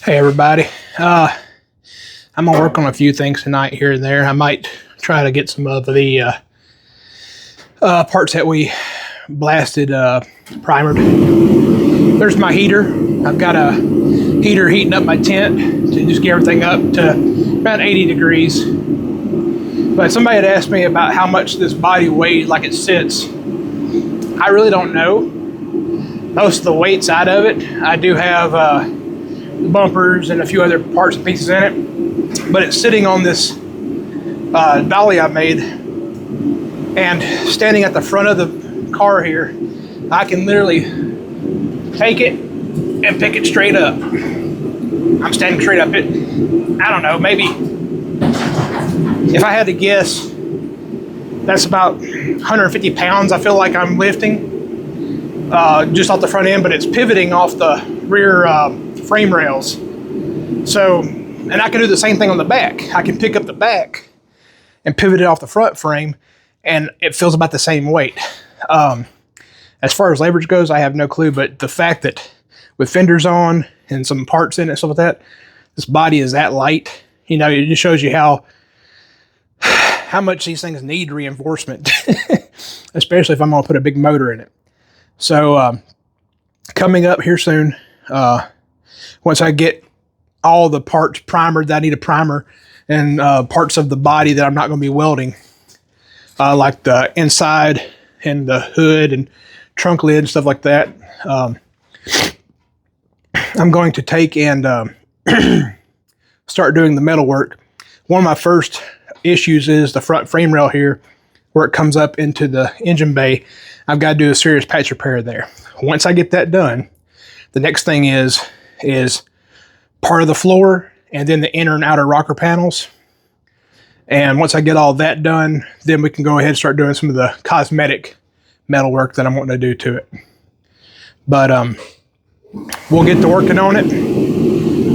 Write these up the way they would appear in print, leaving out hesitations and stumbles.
Hey everybody, I'm gonna work on a few things tonight here and there. I might try to get some of the parts that we blasted primered. There's my heater. I've got a heater heating up my tent to just get everything up to about 80 degrees. But somebody had asked me about how much this body weighs like it sits. I really don't know. Most of the weight's out of it. I do have bumpers and a few other parts and pieces in it, but it's sitting on this dolly I made, and standing at the front of the car here, I can literally take it and pick it straight up. I'm standing straight up. I don't know, maybe if I had to guess, that's about 150 pounds I feel like I'm lifting just off the front end, but it's pivoting off the rear frame rails. So, and I can do the same thing on the back. I can pick up the back and pivot it off the front frame, and it feels about the same weight. As far as leverage goes, I have no clue, but the fact that with fenders on and some parts in it and stuff like that, this body is that light, you know, it just shows you how much these things need reinforcement, especially if I'm going to put a big motor in it. So, coming up here soon, once I get all the parts primered that I need a primer, and parts of the body that I'm not going to be welding, like the inside and the hood and trunk lid and stuff like that, I'm going to take and start doing the metal work. One of my first issues is the front frame rail here, where it comes up into the engine bay. I've got to do a serious patch repair there. Once I get that done, the next thing is part of the floor and then the inner and outer rocker panels. And once I get all that done, then we can go ahead and start doing some of the cosmetic metal work that I'm wanting to do to it. But we'll get to working on it.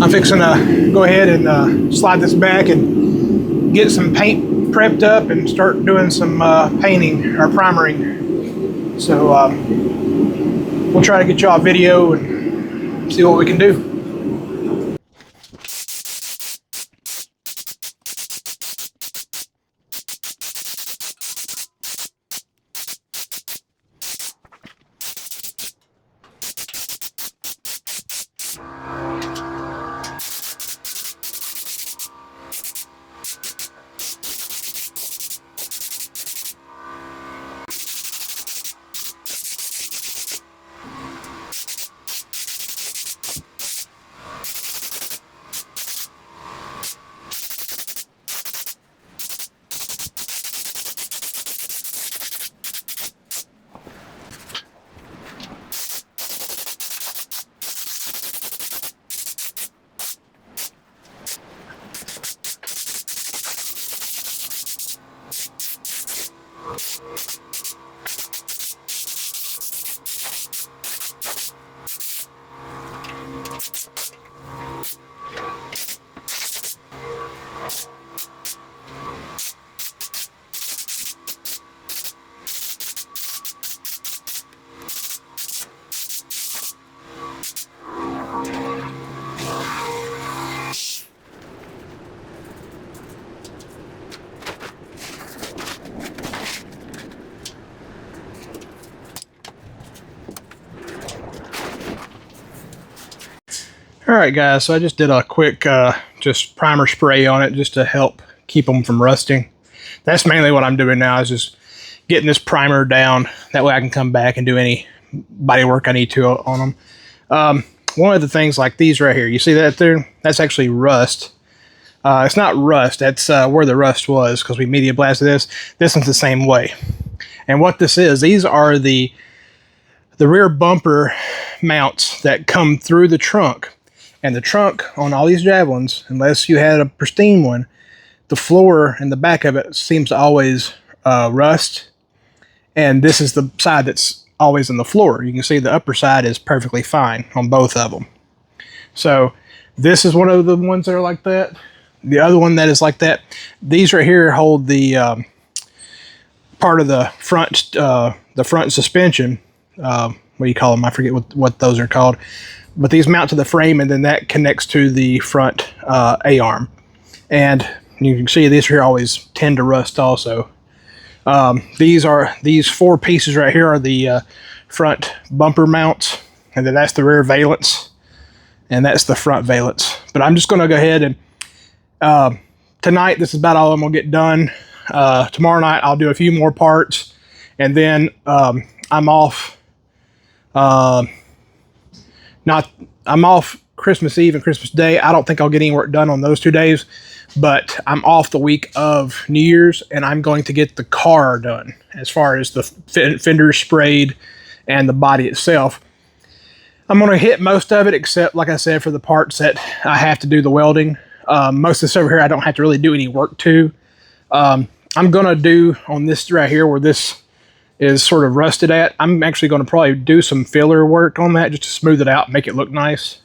I'm fixing to go ahead and slide this back and get some paint prepped up and start doing some painting or primering. So we'll try to get y'all a video and see what we can do. All right, guys, so I just did a quick just primer spray on it just to help keep them from rusting. That's mainly what I'm doing now, is just getting this primer down. That way I can come back and do any body work I need to on them. One of the things like these right here, you see that there? That's actually rust. It's not rust, that's where the rust was, because we media blasted this. This one's the same way. And what this is, these are the rear bumper mounts that come through the trunk. And the trunk on all these Javelins, unless you had a pristine one, the floor and the back of it seems to always rust. And this is the side that's always in the floor. You can see the upper side is perfectly fine on both of them. So this is one of the ones that are like that. The other one that is like that, these right here hold the part of the front suspension what do you call them? I forget what those are called. But these mount to the frame, and then that connects to the front A-arm. And you can see these here always tend to rust also. These 4 pieces right here are the front bumper mounts, and then that's the rear valence, and that's the front valence. But I'm just going to go ahead and tonight, this is about all I'm going to get done. Tomorrow night, I'll do a few more parts, and then I'm off. I'm off Christmas Eve and Christmas Day. I don't think I'll get any work done on those 2 days, but I'm off the week of New Year's, and I'm going to get the car done as far as the fenders sprayed and the body itself. I'm going to hit most of it, except, like I said, for the parts that I have to do the welding. Most of this over here, I don't have to really do any work to. I'm going to do on this right here where this is sort of rusted at. I'm actually going to probably do some filler work on that just to smooth it out, make it look nice,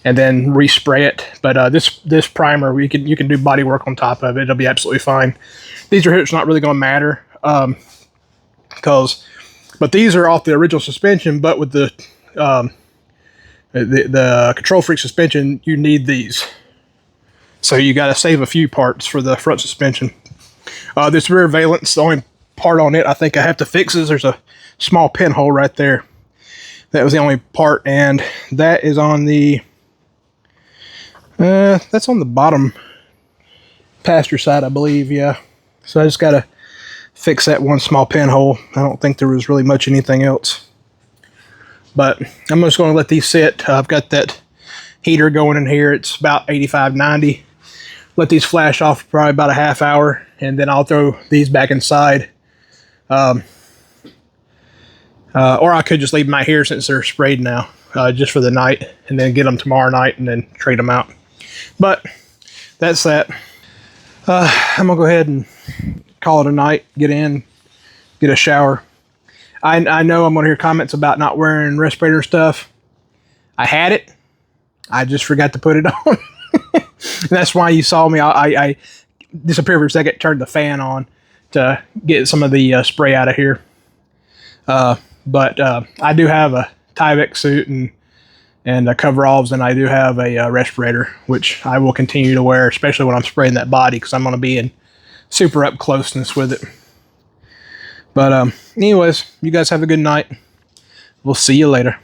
and then respray it. But this primer, you can do body work on top of it. It'll be absolutely fine. These are here, it's not really going to matter but these are off the original suspension. But with the Control Freak suspension, you need these. So you got to save a few parts for the front suspension. This rear valence, the only part on it I think I have to fix is there's a small pinhole right there. That was the only part, and that is on the that's on the bottom passenger side, I believe. Yeah, so I just gotta fix that one small pinhole. I don't think there was really much anything else, but I'm just going to let these sit. I've got that heater going in here. It's about 85, 90. Let these flash off for probably about a half hour, and then I'll throw these back inside. Or I could just leave them out here since they're sprayed now, just for the night, and then get them tomorrow night and then trade them out. But that's that. I'm gonna go ahead and call it a night. Get in, get a shower. I know I'm gonna hear comments about not wearing respirator stuff. I had it. I just forgot to put it on. That's why you saw me. I disappeared for a second, turned the fan on to get some of the spray out of here. But I do have a Tyvek suit and coveralls, and I do have a respirator, which I will continue to wear, especially when I'm spraying that body, because I'm going to be in super up closeness with it. But anyways, you guys have a good night. We'll see you later.